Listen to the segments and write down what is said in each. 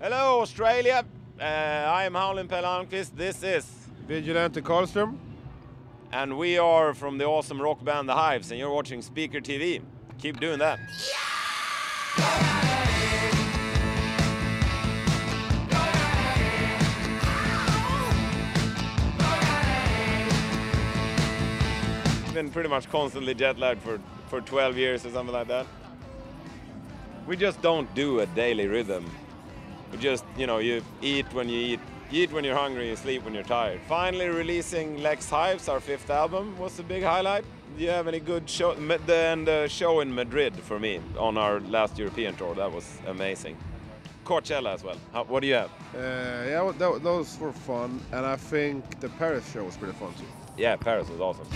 Hello, Australia. I am Howlin' Pelle Almqvist. This is Vigilante Karlström. And we are from the awesome rock band The Hives, and you're watching Speaker TV. Keep doing that. Been pretty much constantly jet lagged for 12 years or something like that. We just don't do a daily rhythm. We just, you eat when you eat when you're hungry, you sleep when you're tired. Finally releasing Lex Hives, our 5th album, was a big highlight. Do you have any good show? The show in Madrid for me on our last European tour, that was amazing. Coachella as well. What do you have? Yeah, those were fun, and I think the Paris show was pretty fun too. Yeah, Paris was awesome.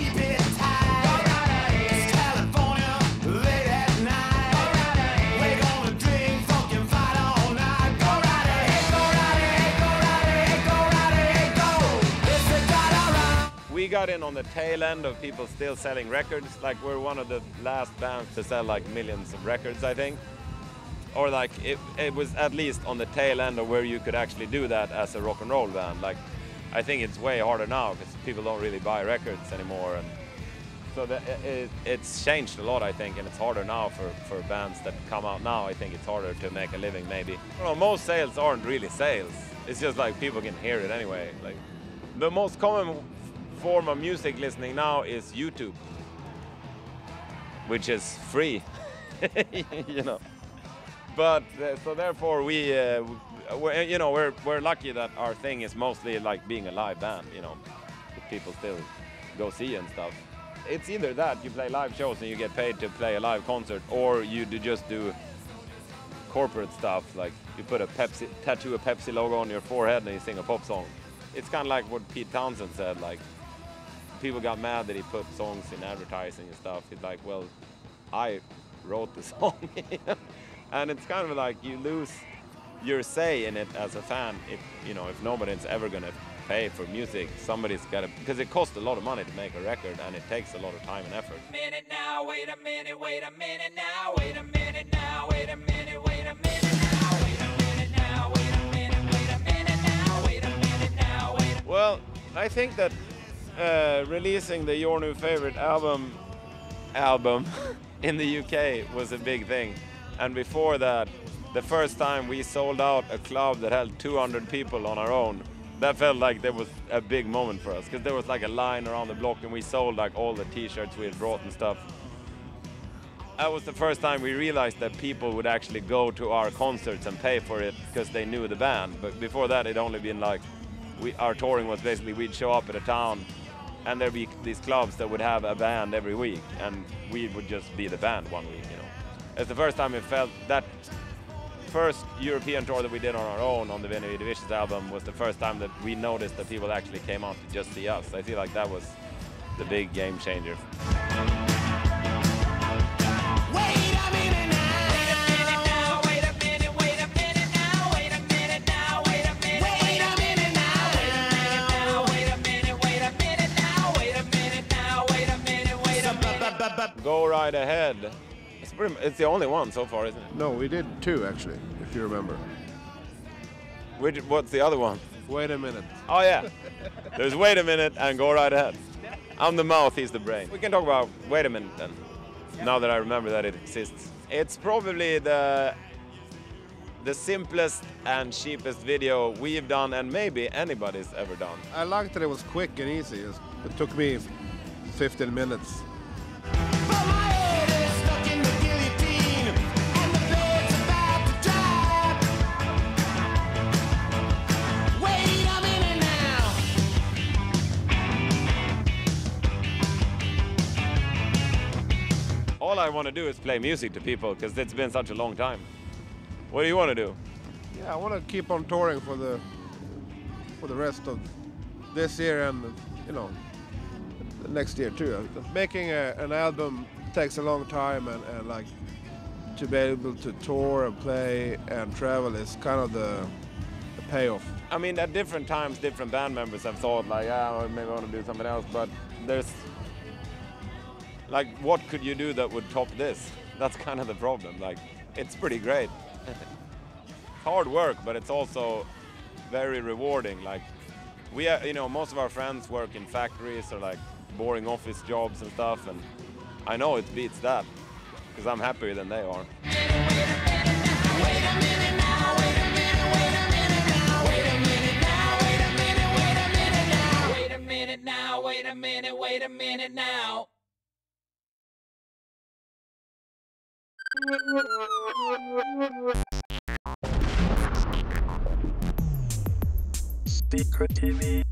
We got in on the tail end of people still selling records. Like, we're one of the last bands to sell like millions of records, I think. Or like it was at least on the tail end of where you could actually do that as a rock and roll band. Like, I think it's way harder now because people don't really buy records anymore, and so it's changed a lot, I think, and it's harder now for bands that come out now. I think it's harder to make a living, maybe. Most sales aren't really sales. It's just like people can hear it anyway. Like, the most common form of music listening now is YouTube, which is free, But so therefore we're lucky that our thing is mostly like being a live band. People still go see and stuff. It's either that you play live shows and you get paid to play a live concert, or you just do corporate stuff, like you put tattoo a Pepsi logo on your forehead and you sing a pop song. It's kind of like what Pete Townsend said, like, people got mad that he put songs in advertising and stuff. He's like, well, I wrote the song. And it's kind of like you lose your say in it as a fan if nobody's ever going to pay for music. Somebody's got to, because it costs a lot of money to make a record, and it takes a lot of time and effort. Minute now, wait a minute now, wait a minute now, wait a minute, wait a minute now, wait a minute now, wait a minute, wait a minute now, wait a minute now, wait a... Well, I think that releasing the Your New Favorite album in the UK was a big thing. And before that, the first time we sold out a club that held 200 people on our own, that felt like there was a big moment for us, because there was like a line around the block and we sold like all the t-shirts we had brought and stuff. That was the first time we realized that people would actually go to our concerts and pay for it because they knew the band. But before that, it'd only been like, our touring was basically we'd show up at a town and there'd be these clubs that would have a band every week, and we would just be the band one week, It's the first time it felt that first European tour that we did on our own on the Veni Vidi Vicious album was the first time that we noticed that people actually came out to just see us. I feel like that was the big game changer. Go Right Ahead. It's the only one so far, isn't it? No, we did 2 actually, if you remember. What's the other one? Wait a minute. Oh yeah, there's Wait a Minute and Go Right Ahead. I'm the mouth, he's the brain. We can talk about Wait a Minute then, now that I remember that it exists. It's probably the simplest and cheapest video we've done, and maybe anybody's ever done. I liked that it was quick and easy. It took me 15 minutes. All I want to do is play music to people because it's been such a long time. What do you want to do? Yeah, I want to keep on touring for the rest of this year and the next year too. Making an album takes a long time, and like to be able to tour and play and travel is kind of the payoff. I mean, at different times, different band members have thought like, maybe I want to do something else, but there's like, what could you do that would top this? That's kind of the problem. Like, it's pretty great. hard work, but it's also very rewarding. Like we are, you know, most of our friends work in factories or like boring office jobs and stuff, and I know it beats that because I'm happier than they are. Wait a minute now. Secret TV.